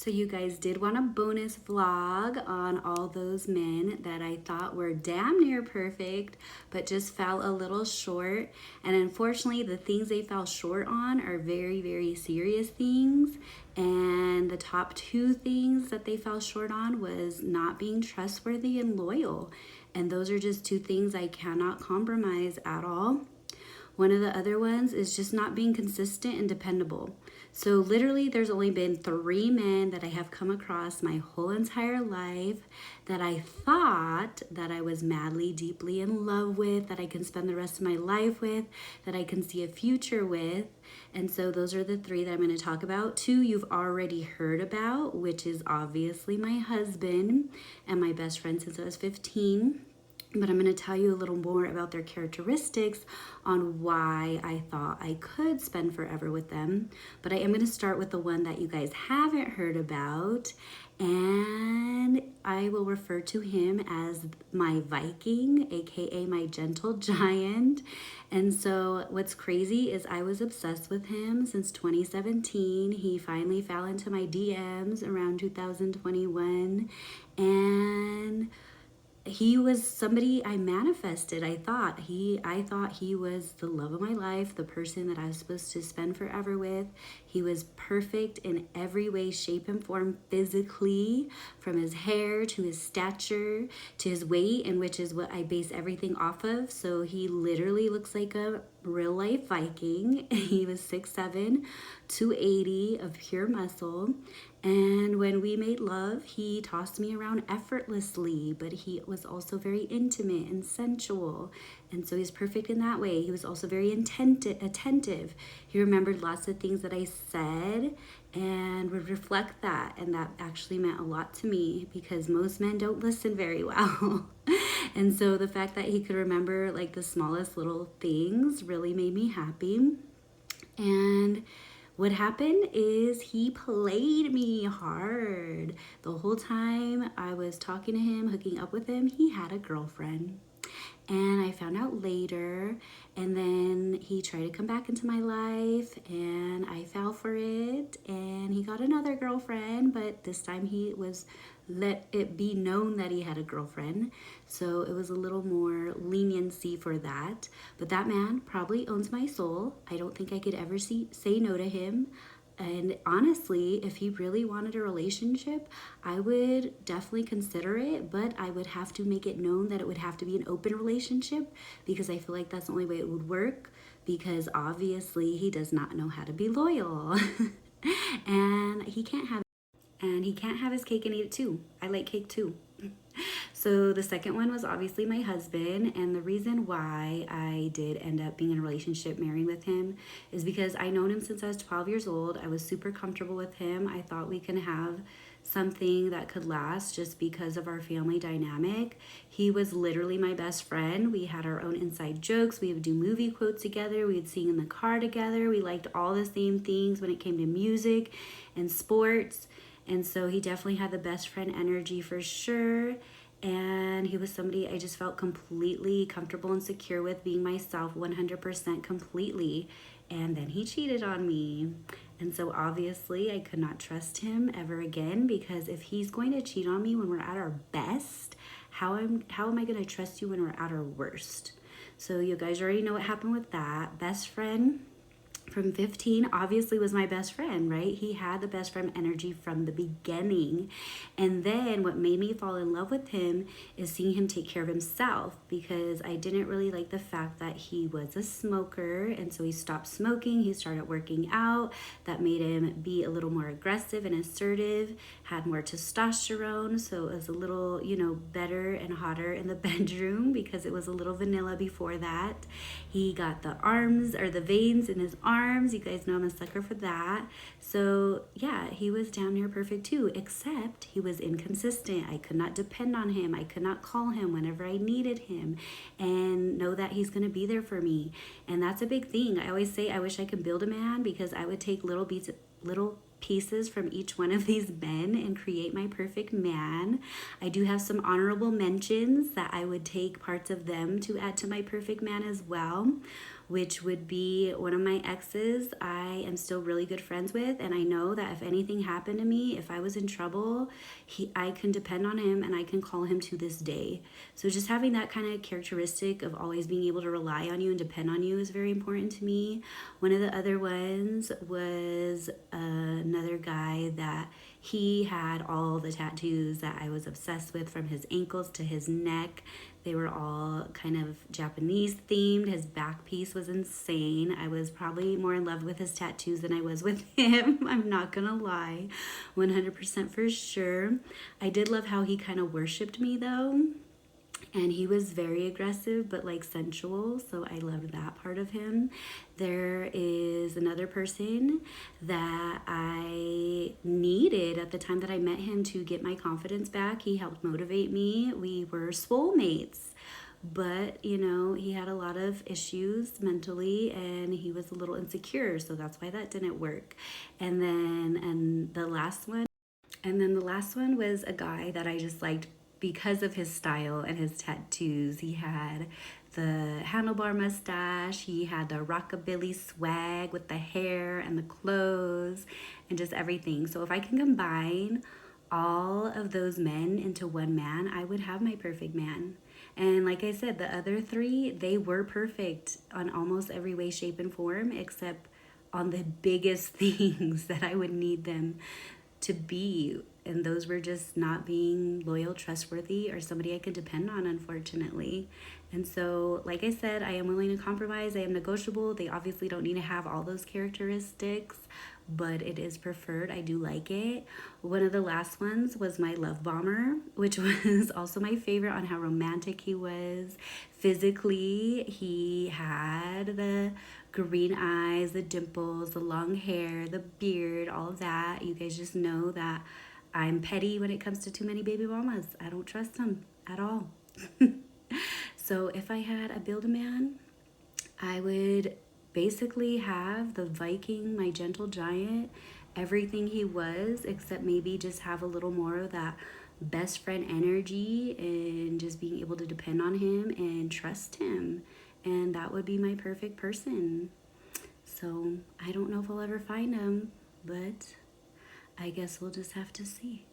So you guys did want a bonus vlog on all those men that I thought were damn near perfect, but just fell a little short. And unfortunately, the things they fell short on are very, very serious things. And the top two things that they fell short on was not being trustworthy and loyal. And those are just two things I cannot compromise at all. One of the other ones is just not being consistent and dependable. So literally there's only been 3 men that I have come across my whole entire life that I thought that I was madly, deeply in love with, that I can spend the rest of my life with, that I can see a future with. And so those are the 3 that I'm going to talk about. 2 you've already heard about, which is obviously my husband and my best friend since I was 15. But I'm going to tell you a little more about their characteristics on why I thought I could spend forever with them. But I am going to start with the one that you guys haven't heard about. And I will refer to him as my Viking, aka my gentle giant. And so what's crazy is I was obsessed with him since 2017. He finally fell into my DMs around 2021. And he was somebody I manifested. I thought he was the love of my life, the person that I was supposed to spend forever with. He was perfect in every way, shape, and form physically, from his hair to his stature to his weight, and which is what I base everything off of. So he literally looks like a real life Viking. He was 6'7", 280 of pure muscle. And when we made love, he tossed me around effortlessly, but he was also very intimate and sensual. And so he's perfect in that way. He was also very attentive. He remembered lots of things that I said and would reflect that. And that actually meant a lot to me because most men don't listen very well. And so the fact that he could remember like the smallest little things really made me happy. And what happened is he played me hard. The whole time I was talking to him, hooking up with him, he had a girlfriend. And I found out later, and then he tried to come back into my life, and I fell for it, and he got another girlfriend, but this time he was let it be known that he had a girlfriend, so it was a little more leniency for that. But that man probably owns my soul. I don't think I could ever say no to him. And honestly, if he really wanted a relationship, I would definitely consider it, but I would have to make it known that it would have to be an open relationship because I feel like that's the only way it would work, because obviously he does not know how to be loyal. And he can't have his cake and eat it too. I like cake too. So the second one was obviously my husband, and the reason why I did end up being in a relationship, marrying with him, is because I known him since I was 12 years old. I was super comfortable with him. I thought we can have something that could last just because of our family dynamic. He was literally my best friend. We had our own inside jokes. We would do movie quotes together. We would sing in the car together. We liked all the same things when it came to music and sports. And so he definitely had the best friend energy for sure. And he was somebody I just felt completely comfortable and secure with, being myself 100% completely. And then he cheated on me. And so obviously I could not trust him ever again, because if he's going to cheat on me when we're at our best, how am I going to trust you when we're at our worst? So you guys already know what happened with that. Best friend from 15 obviously was my best friend, right? He had the best friend energy from the beginning. And then what made me fall in love with him is seeing him take care of himself, because I didn't really like the fact that he was a smoker. And so he stopped smoking. He started working out. That made him be a little more aggressive and assertive, had more testosterone. So it was a little, better and hotter in the bedroom because it was a little vanilla before that. He got the arms or the veins in his arms. You guys know I'm a sucker for that. So yeah, he was damn near perfect too, except he was inconsistent. I could not depend on him. I could not call him whenever I needed him and know that he's going to be there for me. And that's a big thing. I always say I wish I could build a man, because I would take little pieces from each one of these men and create my perfect man. I do have some honorable mentions that I would take parts of them to add to my perfect man as well. which would be one of my exes I am still really good friends with. And I know that if anything happened to me, if I was in trouble, I can depend on him and I can call him to this day. So just having that kind of characteristic of always being able to rely on you and depend on you is very important to me. One of the other ones was another guy that he had all the tattoos that I was obsessed with, from his ankles to his neck. They were all kind of Japanese themed. His back piece was insane. I was probably more in love with his tattoos than I was with him. I'm not gonna lie, 100% for sure. I did love how he kind of worshipped me though. And he was very aggressive but like sensual, so I loved that part of him. There is another person that I needed at the time that I met him to get my confidence back. He helped motivate me. We were soulmates, but you know, he had a lot of issues mentally and he was a little insecure, so that's why that didn't work. And the last one was a guy that I just liked because of his style and his tattoos. He had the handlebar mustache, he had the rockabilly swag with the hair and the clothes and just everything. So if I can combine all of those men into one man, I would have my perfect man. And like I said, the other three, they were perfect on almost every way, shape, and form, except on the biggest things that I would need them to be. And those were just not being loyal, trustworthy, or somebody I could depend on, unfortunately. And so, like I said, I am willing to compromise. I am negotiable. They obviously don't need to have all those characteristics, but it is preferred. I do like it. One of the last ones was my love bomber, which was also my favorite on how romantic he was. Physically, he had the green eyes, the dimples, the long hair, the beard, all of that. You guys just know that I'm petty when it comes to too many baby mamas. I don't trust them at all. So if I had a Build-A-Man, I would basically have the Viking, my gentle giant, everything he was, except maybe just have a little more of that best friend energy and just being able to depend on him and trust him. And that would be my perfect person. So I don't know if I'll ever find him, but I guess we'll just have to see.